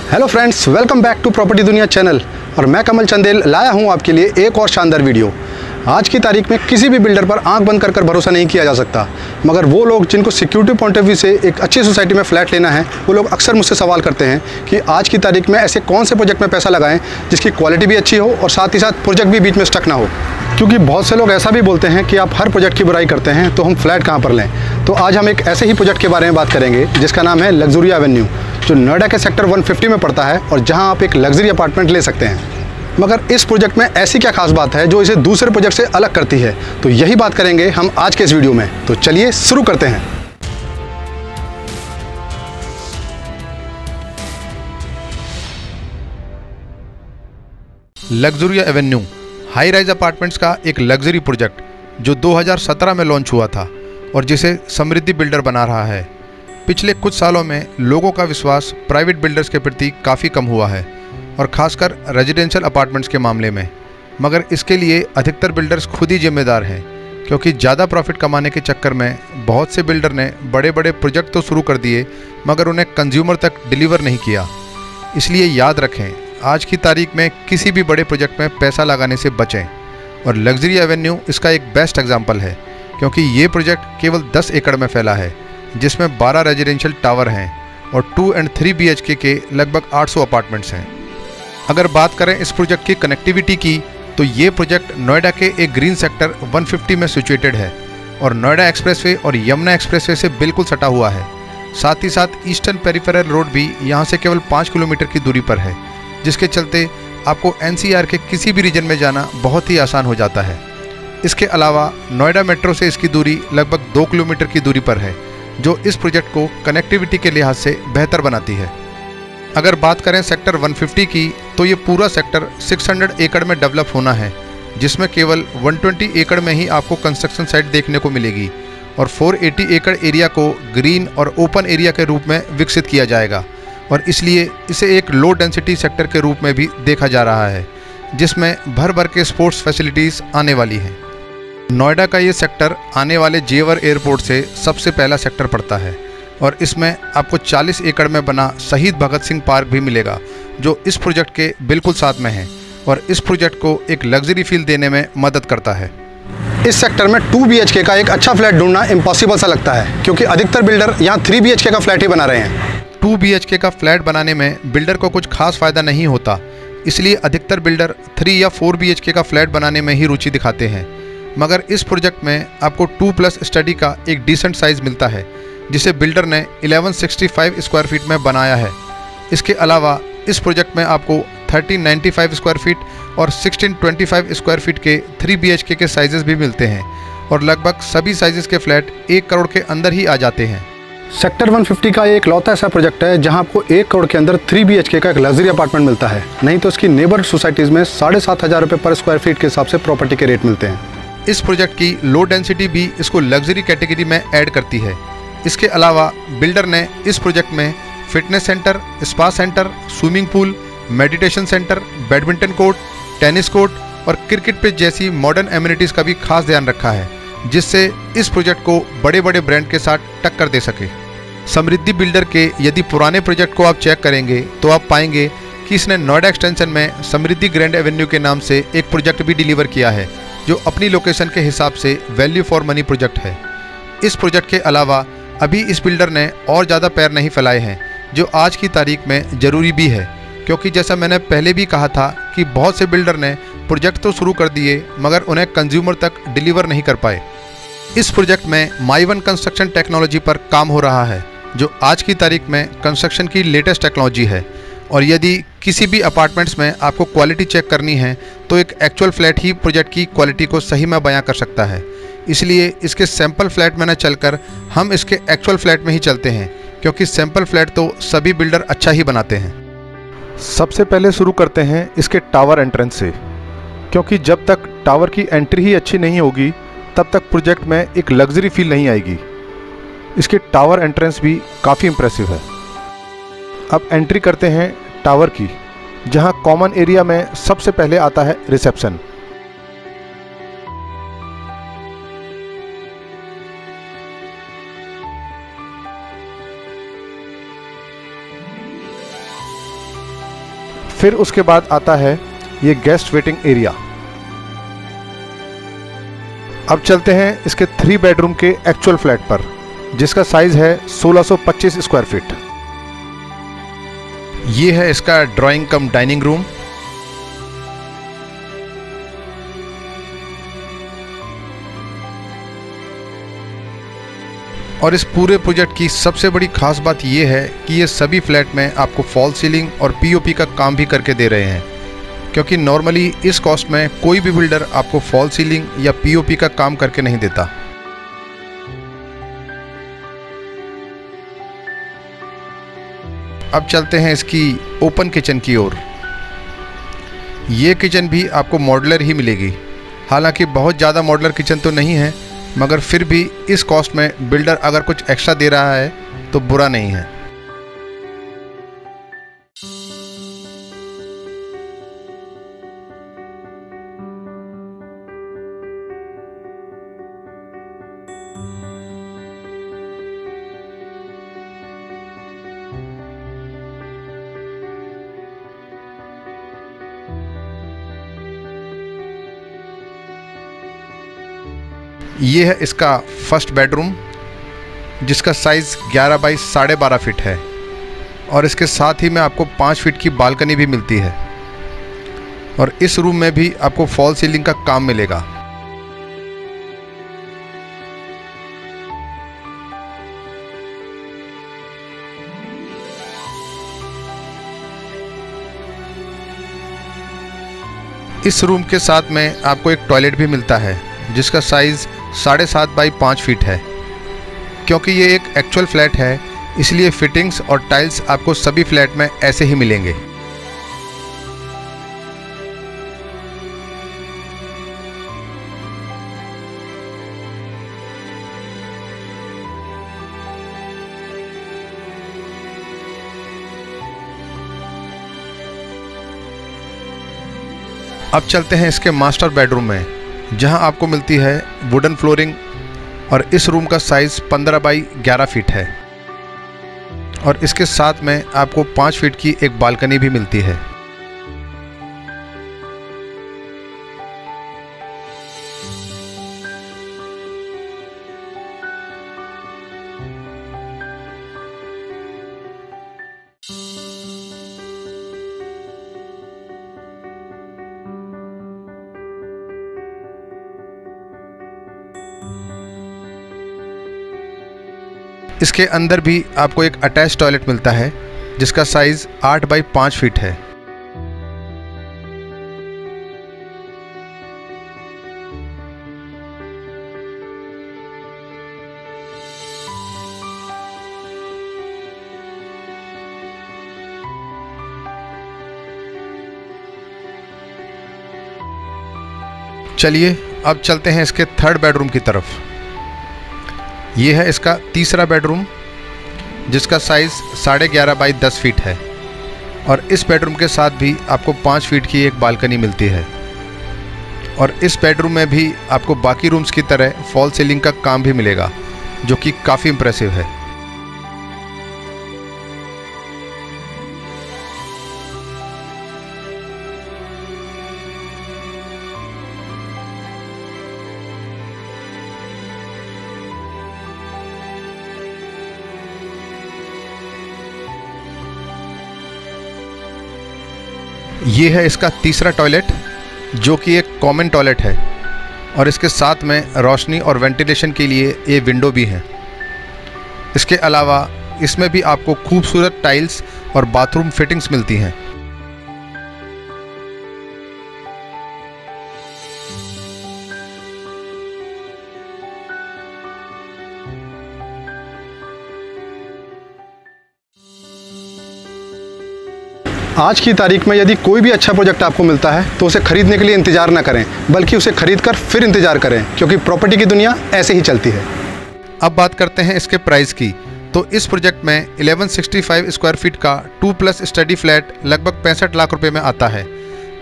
Hello friends, welcome back to property Duniya channel. और मैं कमल चंदेल लाया हूं आपके लिए एक और शानदार वीडियो। आज की तारीख में किसी भी बिल्डर पर आंख बंद कर भरोसा नहीं किया जा सकता, मगर वो लोग जिनको सिक्योरिटी पॉइंट ऑफ व्यू से एक अच्छी सोसाइटी में फ्लैट लेना है, वो लोग अक्सर मुझसे सवाल करते हैं कि आज की तारीख में ऐसे कौन से प्रोजेक्ट में पैसा लगाएं जिसकी क्वालिटी भी अच्छी हो और साथ ही साथ प्रोजेक्ट भी बीच में स्टक ना हो। क्योंकि बहुत से लोग ऐसा भी बोलते हैं कि आप हर प्रोजेक्ट की बुराई करते हैं, तो हम फ्लैट कहाँ पर लें। तो आज हम एक ऐसे ही प्रोजेक्ट के बारे में बात करेंगे जिसका नाम है लग्जूरिया एवेन्यू, जो नोएडा के सेक्टर 150 में पड़ता है और जहां आप एक लग्जरी अपार्टमेंट ले सकते हैं। मगर इस प्रोजेक्ट में ऐसी क्या खास बात है जो इसे दूसरे प्रोजेक्ट से अलग करती है, तो यही बात करेंगे हम आज के इस वीडियो में। तो चलिए शुरू करते हैं। लग्जूरिया एवेन्यू हाई राइज अपार्टमेंट्स का एक लग्जरी प्रोजेक्ट जो 2017 में लॉन्च हुआ था और जिसे समृद्धि बिल्डर बना रहा है। पिछले कुछ सालों में लोगों का विश्वास प्राइवेट बिल्डर्स के प्रति काफ़ी कम हुआ है और ख़ासकर रेजिडेंशियल अपार्टमेंट्स के मामले में। मगर इसके लिए अधिकतर बिल्डर्स खुद ही जिम्मेदार हैं, क्योंकि ज़्यादा प्रॉफिट कमाने के चक्कर में बहुत से बिल्डर ने बड़े बड़े प्रोजेक्ट तो शुरू कर दिए मगर उन्हें कंज्यूमर तक डिलीवर नहीं किया। इसलिए याद रखें, आज की तारीख में किसी भी बड़े प्रोजेक्ट में पैसा लगाने से बचें। और लग्जरी एवेन्यू इसका एक बेस्ट एग्जाम्पल है, क्योंकि ये प्रोजेक्ट केवल 10 एकड़ में फैला है, जिसमें 12 रेजिडेंशियल टावर हैं और 2 और 3 BHK के लगभग 800 अपार्टमेंट्स हैं। अगर बात करें इस प्रोजेक्ट की कनेक्टिविटी की, तो ये प्रोजेक्ट नोएडा के एक ग्रीन सेक्टर 150 में सिचुएटेड है और नोएडा एक्सप्रेसवे और यमुना एक्सप्रेसवे से बिल्कुल सटा हुआ है। साथ ही साथ ईस्टर्न पेरिफेरल रोड भी यहाँ से केवल 5 किलोमीटर की दूरी पर है, जिसके चलते आपको NCR के किसी भी रीजन में जाना बहुत ही आसान हो जाता है। इसके अलावा नोएडा मेट्रो से इसकी दूरी लगभग 2 किलोमीटर की दूरी पर है, जो इस प्रोजेक्ट को कनेक्टिविटी के लिहाज से बेहतर बनाती है। अगर बात करें सेक्टर 150 की, तो ये पूरा सेक्टर 600 एकड़ में डेवलप होना है, जिसमें केवल 120 एकड़ में ही आपको कंस्ट्रक्शन साइट देखने को मिलेगी और 480 एकड़ एरिया को ग्रीन और ओपन एरिया के रूप में विकसित किया जाएगा। और इसलिए इसे एक लो डेंसिटी सेक्टर के रूप में भी देखा जा रहा है, जिसमें भर भर के स्पोर्ट्स फैसिलिटीज़ आने वाली हैं। नोएडा का ये सेक्टर आने वाले जेवर एयरपोर्ट से सबसे पहला सेक्टर पड़ता है और इसमें आपको 40 एकड़ में बना शहीद भगत सिंह पार्क भी मिलेगा, जो इस प्रोजेक्ट के बिल्कुल साथ में है और इस प्रोजेक्ट को एक लग्जरी फील देने में मदद करता है। इस सेक्टर में 2 BHK का एक अच्छा फ्लैट ढूंढना इम्पॉसिबल सा लगता है, क्योंकि अधिकतर बिल्डर यहाँ 3 BHK का फ्लैट ही बना रहे हैं। 2 BHK का फ्लैट बनाने में बिल्डर को कुछ खास फ़ायदा नहीं होता, इसलिए अधिकतर बिल्डर 3 या 4 BHK का फ्लैट बनाने में ही रुचि दिखाते हैं। मगर इस प्रोजेक्ट में आपको 2+ स्टडी का एक डिसेंट साइज़ मिलता है, जिसे बिल्डर ने 1165 स्क्वायर फीट में बनाया है। इसके अलावा इस प्रोजेक्ट में आपको 1395 स्क्वायर फीट और 1625 स्क्वायर फीट के 3 BHK के साइजेस भी मिलते हैं और लगभग सभी साइजेस के फ्लैट 1 करोड़ के अंदर ही आ जाते हैं। सेक्टर 150 का एक लौता ऐसा प्रोजेक्ट है जहां आपको 1 करोड़ के अंदर 3 BHK का एक लग्जरी अपार्टमेंट मिलता है। नहीं तो इसकी नेबर सोसाइटीज़ में 7,500 रुपये पर स्क्वायर फीट के हिसाब से प्रॉपर्टी के रेट मिलते हैं। इस प्रोजेक्ट की लो डेंसिटी भी इसको लग्जरी कैटेगरी में ऐड करती है। इसके अलावा बिल्डर ने इस प्रोजेक्ट में fitness centre, spa centre, swimming pool, meditation centre, badminton court, tennis court और क्रिकेट पिच जैसी मॉडर्न एमिनिटीज़ का भी खास ध्यान रखा है, जिससे इस प्रोजेक्ट को बड़े बड़े ब्रांड के साथ टक्कर दे सके। समृद्धि बिल्डर के यदि पुराने प्रोजेक्ट को आप चेक करेंगे तो आप पाएंगे कि इसने नोएडा एक्सटेंशन में समृद्धि ग्रैंड एवेन्यू के नाम से एक प्रोजेक्ट भी डिलीवर किया है, जो अपनी लोकेशन के हिसाब से वैल्यू फॉर मनी प्रोजेक्ट है। इस प्रोजेक्ट के अलावा अभी इस बिल्डर ने और ज़्यादा पैर नहीं फैलाए हैं, जो आज की तारीख में ज़रूरी भी है, क्योंकि जैसा मैंने पहले भी कहा था कि बहुत से बिल्डर ने प्रोजेक्ट तो शुरू कर दिए मगर उन्हें कंज्यूमर तक डिलीवर नहीं कर पाए। इस प्रोजेक्ट में माई-वन कंस्ट्रक्शन टेक्नोलॉजी पर काम हो रहा है, जो आज की तारीख में कंस्ट्रक्शन की लेटेस्ट टेक्नोलॉजी है। और यदि किसी भी अपार्टमेंट्स में आपको क्वालिटी चेक करनी है, तो एक एक्चुअल फ्लैट ही प्रोजेक्ट की क्वालिटी को सही में बयां कर सकता है। इसलिए इसके सैंपल फ्लैट में न चलकर हम इसके एक्चुअल फ्लैट में ही चलते हैं, क्योंकि सैंपल फ्लैट तो सभी बिल्डर अच्छा ही बनाते हैं। सबसे पहले शुरू करते हैं इसके टावर एंट्रेंस से, क्योंकि जब तक टावर की एंट्री ही अच्छी नहीं होगी तब तक प्रोजेक्ट में एक लग्जरी फील नहीं आएगी। इसके टावर एंट्रेंस भी काफ़ी इम्प्रेसिव है। अब एंट्री करते हैं टावर की, जहां कॉमन एरिया में सबसे पहले आता है रिसेप्शन। फिर उसके बाद आता है ये गेस्ट वेटिंग एरिया। अब चलते हैं इसके 3 बेडरूम के एक्चुअल फ्लैट पर, जिसका साइज है 1625 स्क्वायर फीट। ये है इसका ड्राइंग कम डाइनिंग रूम। और इस पूरे प्रोजेक्ट की सबसे बड़ी खास बात यह है कि ये सभी फ्लैट में आपको फॉल सीलिंग और पीओपी का काम भी करके दे रहे हैं, क्योंकि नॉर्मली इस कॉस्ट में कोई भी बिल्डर आपको फॉल सीलिंग या पीओपी का काम करके नहीं देता। अब चलते हैं इसकी ओपन किचन की ओर। ये किचन भी आपको मॉड्यूलर ही मिलेगी। हालांकि बहुत ज़्यादा मॉड्यूलर किचन तो नहीं है, मगर फिर भी इस कॉस्ट में बिल्डर अगर कुछ एक्स्ट्रा दे रहा है तो बुरा नहीं है। ये है इसका फर्स्ट बेडरूम, जिसका साइज़ 11 बाई 12.5 फीट है और इसके साथ ही में आपको 5 फीट की बालकनी भी मिलती है। और इस रूम में भी आपको फॉल सीलिंग का काम मिलेगा। इस रूम के साथ में आपको एक टॉयलेट भी मिलता है, जिसका साइज़ 7.5 बाई 5 फीट है। क्योंकि ये एक एक्चुअल फ्लैट है, इसलिए फिटिंग्स और टाइल्स आपको सभी फ्लैट में ऐसे ही मिलेंगे। अब चलते हैं इसके मास्टर बेडरूम में, जहां आपको मिलती है वुडन फ्लोरिंग और इस रूम का साइज़ 15 बाई 11 फीट है और इसके साथ में आपको 5 फीट की एक बालकनी भी मिलती है। इसके अंदर भी आपको एक अटैच टॉयलेट मिलता है, जिसका साइज़ 8 बाई 5 फीट है। चलिए अब चलते हैं इसके थर्ड बेडरूम की तरफ। ये है इसका तीसरा बेडरूम, जिसका साइज़ 11.5 बाई 10 फीट है और इस बेडरूम के साथ भी आपको 5 फीट की एक बालकनी मिलती है। और इस बेडरूम में भी आपको बाकी रूम्स की तरह फॉल सीलिंग का काम भी मिलेगा, जो कि काफ़ी इम्प्रेसिव है। ये है इसका तीसरा टॉयलेट, जो कि एक कॉमन टॉयलेट है और इसके साथ में रोशनी और वेंटिलेशन के लिए ये विंडो भी है। इसके अलावा इसमें भी आपको खूबसूरत टाइल्स और बाथरूम फिटिंग्स मिलती हैं। आज की तारीख में यदि कोई भी अच्छा प्रोजेक्ट आपको मिलता है तो उसे खरीदने के लिए इंतज़ार ना करें, बल्कि उसे खरीद कर फिर इंतज़ार करें, क्योंकि प्रॉपर्टी की दुनिया ऐसे ही चलती है। अब बात करते हैं इसके प्राइस की। तो इस प्रोजेक्ट में 1165 स्क्वायर फीट का 2+ स्टडी फ्लैट लगभग 65 लाख रुपए में आता है।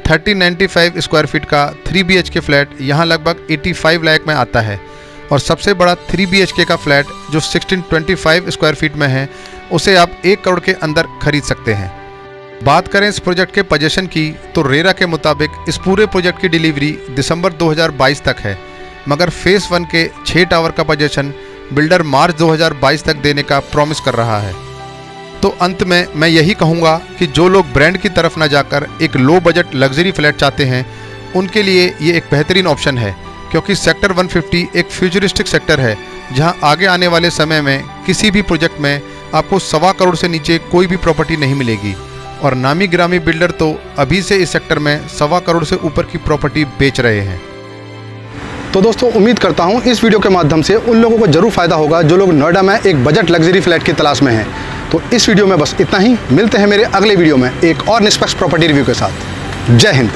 1395 स्क्वायर फीट का 3 BHK फ्लैट यहाँ लगभग 85 लाख में आता है और सबसे बड़ा 3 BHK का फ्लैट जो 1625 स्क्वायर फीट में है, उसे आप 1 करोड़ के अंदर खरीद सकते हैं। बात करें इस प्रोजेक्ट के पोजीशन की तो रेरा के मुताबिक इस पूरे प्रोजेक्ट की डिलीवरी दिसंबर 2022 तक है, मगर फेज़ 1 के 6 टावर का पोजीशन बिल्डर मार्च 2022 तक देने का प्रॉमिस कर रहा है। तो अंत में मैं यही कहूँगा कि जो लोग ब्रांड की तरफ न जाकर एक लो बजट लग्जरी फ्लैट चाहते हैं उनके लिए ये एक बेहतरीन ऑप्शन है, क्योंकि सेक्टर 150 एक फ्यूचरिस्टिक सेक्टर है जहां आगे आने वाले समय में किसी भी प्रोजेक्ट में आपको 1.25 करोड़ से नीचे कोई भी प्रॉपर्टी नहीं मिलेगी, और नामी गिरामी बिल्डर तो अभी से इस सेक्टर में 1.25 करोड़ से ऊपर की प्रॉपर्टी बेच रहे हैं। तो दोस्तों, उम्मीद करता हूं इस वीडियो के माध्यम से उन लोगों को जरूर फ़ायदा होगा जो लोग नोएडा में एक बजट लग्जरी फ्लैट की तलाश में हैं। तो इस वीडियो में बस इतना ही। मिलते हैं मेरे अगले वीडियो में एक और निष्पक्ष प्रॉपर्टी रिव्यू के साथ। जय हिंद।